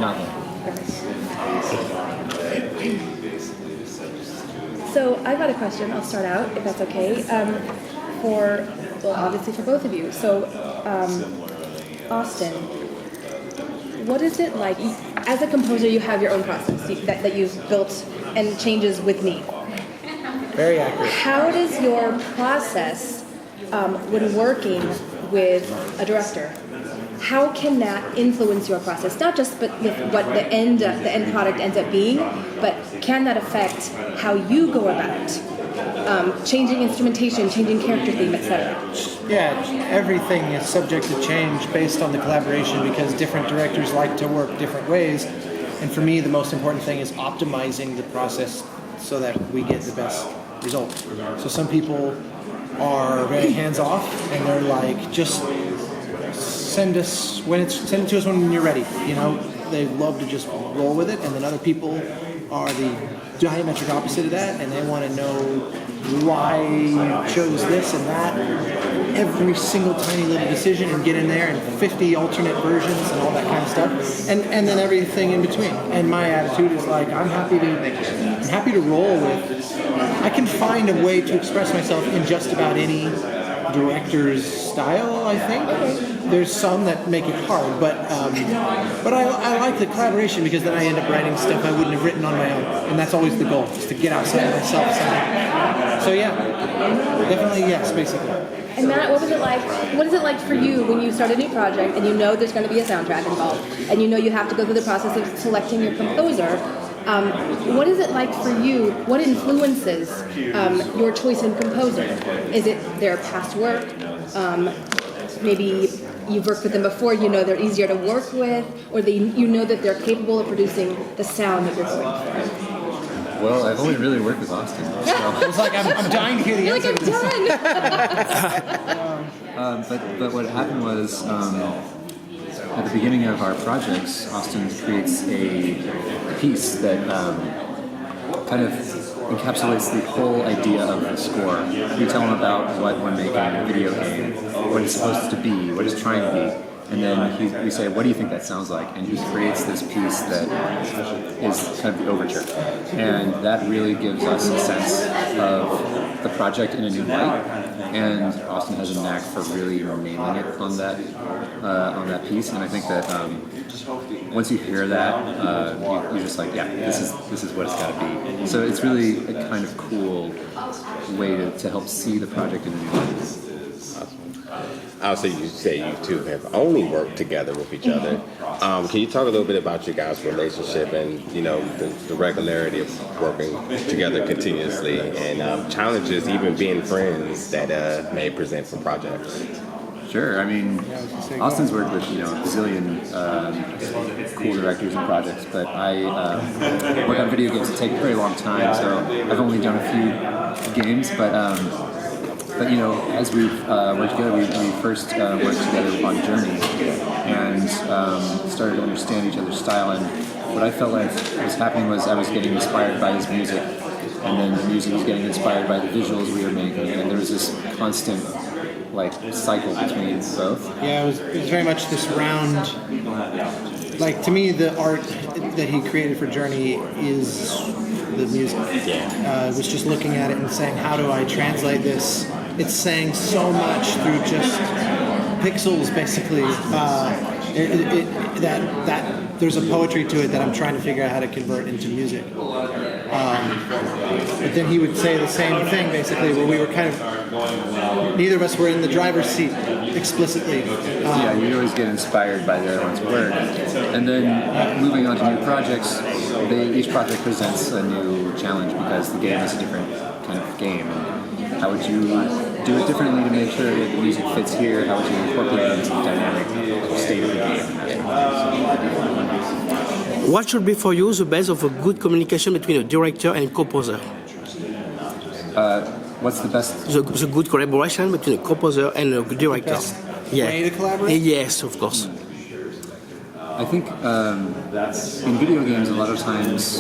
Matt Nava. So I've got a question. I'll start out, if that's okay. Obviously for both of you. So, Austin, what is it like? As a composer, you have your own process that you've built and changes with me. Very accurate. How does your process, when working with a director, how can that influence your process? Not just but with what the end product ends up being, but can that affect how you go about changing instrumentation, changing character theme, etc.? Yeah, everything is subject to change based on the collaboration because different directors like to work different ways. And for me, the most important thing is optimizing the process so that we get the best result. So some people are very hands-off and they're like, just send it to us when you're ready. You know, they love to just roll with it. And then other people are the diametric opposite of that, and they want to know why you chose this and that, every single tiny little decision, and get in there and 50 alternate versions and all that kind of stuff, and then everything in between. And my attitude is like, I'm happy to roll with. I can find a way to express myself in just about any director's style, I think. There's some that make it hard, but I like the collaboration because then I end up writing stuff I wouldn't have written on my own, and that's always the goal, is to get outside of myself somehow. So yeah, definitely yes, basically. And Matt, what is it like for you when you start a new project and you know there's going to be a soundtrack involved, and you know you have to go through the process of selecting your composer? What is it like for you? What influences your choice in composer? Is it their past work? Maybe you've worked with them before, you know they're easier to work with, or you know that they're capable of producing the sound that you're going for? Well, I've only really worked with Austin. So. It's like I'm dying to hear the answer. But what happened was, at the beginning of our projects, Austin creates a piece that kind of encapsulates the whole idea of the score. We tell him about what we're making a video game, what it's supposed to be, what it's trying to be, and then we say, what do you think that sounds like? And he creates this piece that is kind of the overture. And that really gives us a sense of the project in a new light. And Austin has a knack for really nailing it on that piece. And I think that once you hear that, you're just like, yeah, this is what it's got to be. So it's really a kind of cool way to help see the project in a new light. Obviously, you say you two have only worked together with each other. Can you talk a little bit about your guys' relationship and the regularity of working together continuously and challenges, even being friends that may present for projects? Sure. I mean, Austin's worked with a bazillion cool directors and projects, but I work on video games that take a very long time, so I've only done a few games, but as we've worked together, we first worked together on Journey and started to understand each other's style. And what I felt like was happening was I was getting inspired by his music, and then the music was getting inspired by the visuals we were making, and there was this constant cycle between both. Yeah, it was very much this round. Like, to me, the art that he created for Journey is the music. Yeah. It was just looking at it and saying, how do I translate this? It's saying so much through just pixels, basically. That there's a poetry to it that I'm trying to figure out how to convert into music. But then he would say the same thing, basically, where we were kind of, neither of us were in the driver's seat explicitly. You always get inspired by the other one's work. And then moving on to new projects, each project presents a new challenge because the game is a different kind of game. How would you do it differently to make sure that the music fits here? How would you incorporate it into the dynamic state of the game? What should be for you the base of a good communication between a director and composer? What's the best? The good collaboration between a composer and a director. Way to collaborate? Yes, of course. I think in video games, a lot of times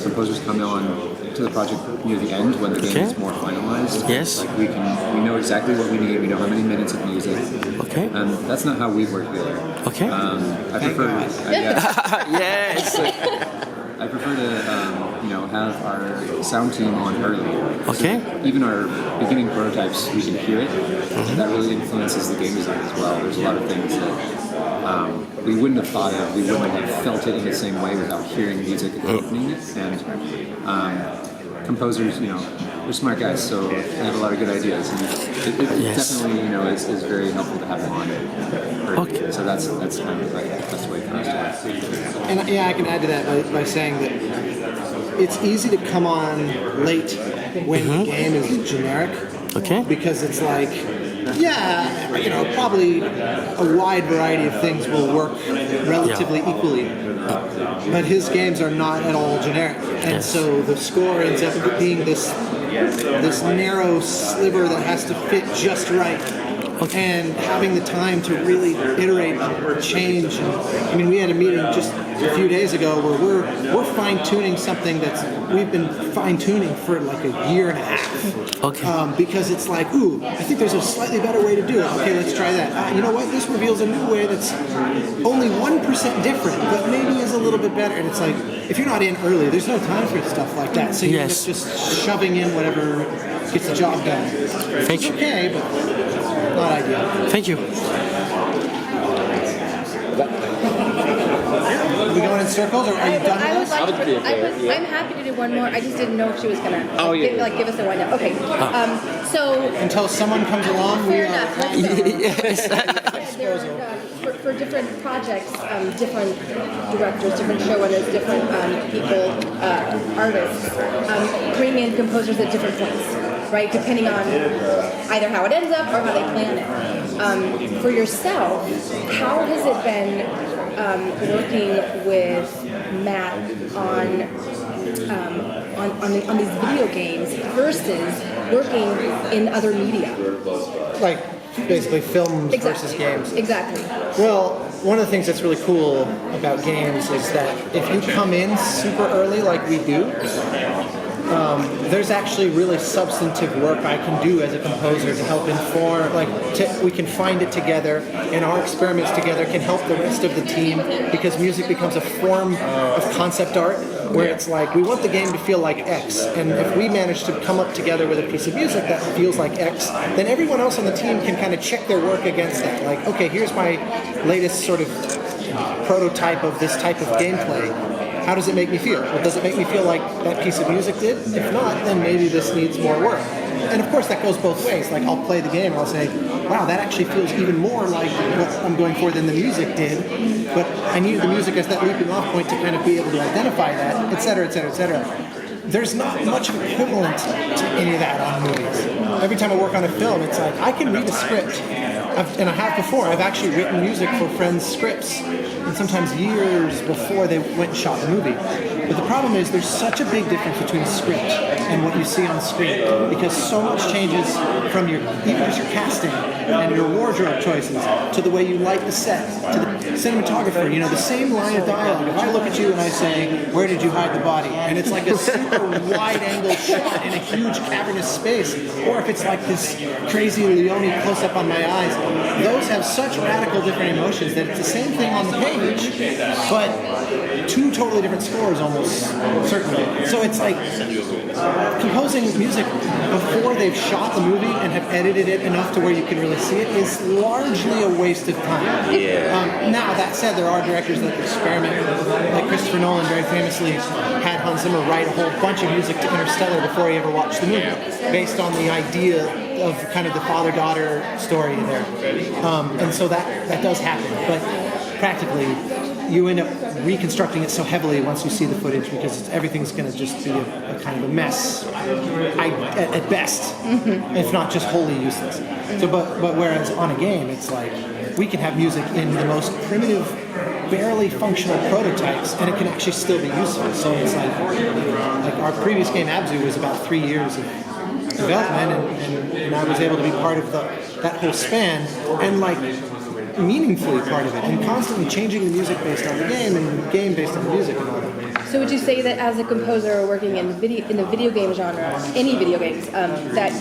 composers come on to the project near the end when the game is more finalized. Yes. Like we know exactly what we need. We know how many minutes of music. Okay. That's not how we work here. Okay. I prefer. Yes. I prefer to have our sound team on early. Okay. So even our beginning prototypes, we can hear it. That really influences the game design as well. There's a lot of things that we wouldn't have thought of. We wouldn't have felt it in the same way without hearing music accompanying it. And composers, they're smart guys, so they have a lot of good ideas. And it definitely, is very helpful to have them on early. Okay. So that's kind of like the best way for us to work. And I can add to that by saying that it's easy to come on late when the game is generic. Okay. Because it's like, probably a wide variety of things will work relatively equally. But his games are not at all generic. And so the score ends up being this narrow sliver that has to fit just right. And having the time to really iterate and change. And, we had a meeting just a few days ago where we're fine-tuning something we've been fine-tuning for like a year and a half. Okay. Because it's like, I think there's a slightly better way to do it. Okay, let's try that. You know what? This reveals a new way that's only 1% different, but maybe is a little bit better. And it's like, if you're not in early, there's no time for stuff like that. So you end up just shoving in whatever gets the job done. Thank you. It's okay, but not ideal. Thank you. Are we going in circles, or are you done with this? I'm happy to do one more. I just didn't know if she was gonna give us a wind up. Okay. So Until someone comes along, fair enough. Yes. For different projects, different directors, different showrunners, different people, artists, bring in composers at different points, right? Depending on either how it ends up or how they plan it. For yourself, how has it been working with Matt on these video games versus working in other media? like basically films versus games. Exactly. Well, one of the things that's really cool about games is that if you come in super early like we do, there's actually really substantive work I can do as a composer to help inform, we can find it together, and our experiments together can help the rest of the team, because music becomes a form of concept art where it's like, we want the game to feel like X, and if we manage to come up together with a piece of music that feels like X, then everyone else on the team can kind of check their work against that. Like, okay, here's my latest sort of prototype of this type of gameplay. How does it make me feel? Well, does it make me feel like that piece of music did? If not, then maybe this needs more work. And of course that goes both ways. Like, I'll play the game and I'll say, wow, that actually feels even more like what I'm going for than the music did. But I needed the music as that leaping off point to kind of be able to identify that, et cetera, et cetera, et cetera. There's not much equivalent to any of that on movies. Every time I work on a film, it's like, I can read a script. And I have before. I've actually written music for friends' scripts, and sometimes years before they went and shot the movie. But the problem is there's such a big difference between a script and what you see on screen, because so much changes from even just your casting and your wardrobe choices to the way you light the set, to the cinematographer. You know, the same line of dialogue. If I look at you and I say, "Where did you hide the body?" and it's like a super wide-angle shot in a huge cavernous space, or if it's like this crazy Leone close-up on my eyes, those have such radical different emotions that it's the same thing on the page, but two totally different scores almost, certainly. So it's like composing music before they've shot the movie and have edited it enough to where you can really see it is largely a waste of time. Yeah. Now, that said, there are directors that experiment. Like Christopher Nolan very famously had Hans Zimmer write a whole bunch of music to Interstellar before he ever watched the movie, based on the idea of kind of the father-daughter story there. And so that does happen. But practically, you end up reconstructing it so heavily once you see the footage, because everything's going to just be a kind of a mess at best, if not just wholly useless. So, but whereas on a game, it's like we can have music in the most primitive, barely functional prototypes, and it can actually still be useful. So it's like our previous game, Abzu, was about 3 years of development, and I was able to be part of that whole span, and like meaningfully part of it, and constantly changing the music based on the game, and the game based on the music and all that. So would you say that as a composer working in the video game genre, any video games, that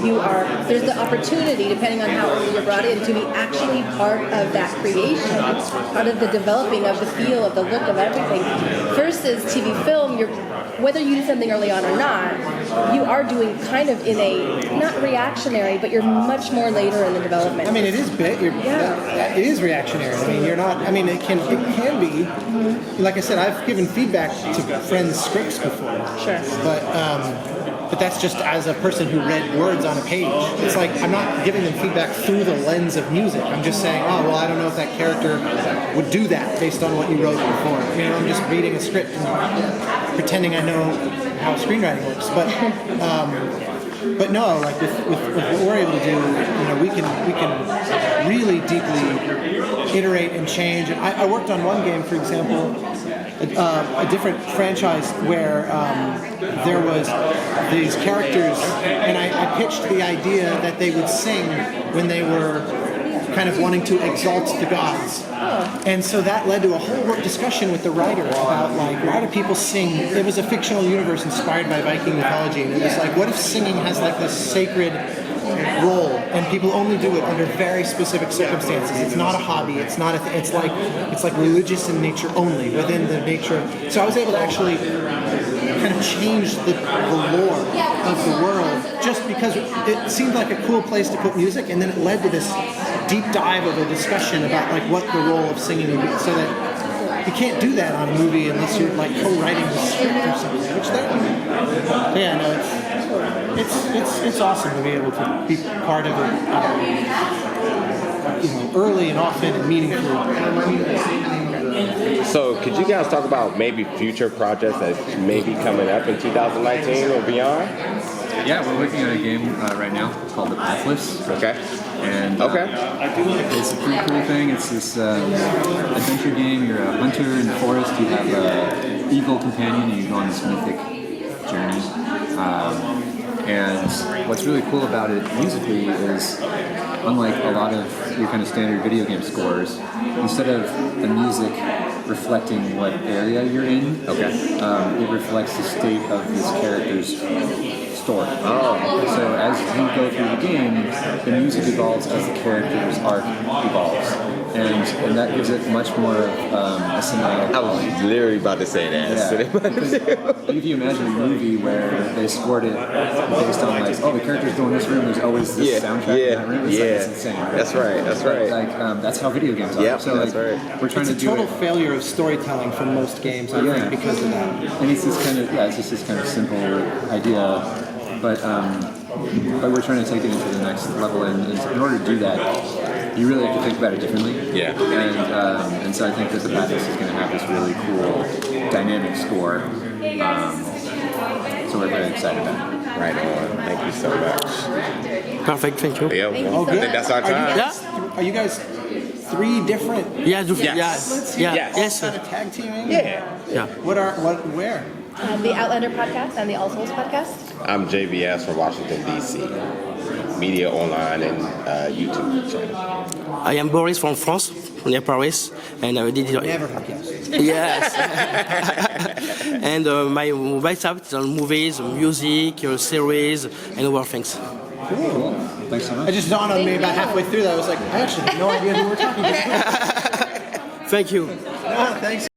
there's the opportunity, depending on how early you're brought in, to be actually part of that creation, part of the developing of the feel, of the look of everything, versus TV film, whether you do something early on or not, you are doing kind of in a, not reactionary, but you're much more later in the development. I mean, it is big. It is reactionary. I mean, you're not. I mean, it can be. Like I said, I've given feedback to friends' scripts before. Sure. But that's just as a person who read words on a page. It's like I'm not giving them feedback through the lens of music. I'm just saying, oh well, I don't know if that character would do that based on what you wrote before. You know, I'm just reading a script and pretending I know how screenwriting works. But no, like with what we're able to do, you know, we can really deeply iterate and change. And I worked on one game, for example, a different franchise where there was these characters, and I pitched the idea that they would sing when they were kind of wanting to exalt the gods. And so that led to a whole discussion with the writer about, like, why do people sing? It was a fictional universe inspired by Viking mythology, and it was like, what if singing has like this sacred role, and people only do it under very specific circumstances? It's not a hobby. It's not. It's like religious in nature only, within the nature of. So I was able to actually kind of change the lore of the world just because it seemed like a cool place to put music, and then it led to this deep dive of a discussion about like what the role of singing would be, so that you can't do that on a movie unless you're like co-writing the script or something. Which yeah, no, it's awesome to be able to be part of it, you know, early and often and meaningfully. So could you guys talk about maybe future projects that may be coming up in 2019 or beyond? Yeah, we're working on a game right now called the Panelists. Okay. And it's a pretty cool thing. It's this adventure game. You're a hunter in the forest. You have an evil companion, and you go on this mythic journey. And what's really cool about it musically is, unlike a lot of your kind of standard video game scores, instead of the music reflecting what area you're in, it reflects the state of this character's story. So as you go through the game, the music evolves as the character's arc evolves. And that gives it much more of a cinematic quality. I was literally about to say that. Yeah. If you imagine a movie where they scored it based on like, oh, the character's going in this room, there's always this soundtrack in that room. It's like, it's insane. Right? That's right. Like that's how video games are. Yep, so that's like, right. We're trying It's to a do total failure of storytelling for most games, I think, because of that. And it's this kind of it's just this kind of simple idea, but we're trying to take it into the next level, and in order to do that, you really have to think about it differently. Yeah. And so I think that the Panelists is going to have this really cool dynamic score. So we're very excited about it. Right on. Thank you so much. Perfect, thank you. Yeah, well, I think that's our time. Are you guys three different? Yeah, Yes. yes, Kind of tag teaming? Yeah. Where? The Outlander podcast and the All Souls podcast. I'm JVS from Washington, D.C. Media online and YouTube channel. I am Boris from France, near Paris, and I did it. Never heard yes. Yes. And my website is on movies, music, series, and other things. Cool. Thanks so much. It just dawned on me about halfway through that. I was like, I actually have no idea who we're talking to. Thank you. Thanks.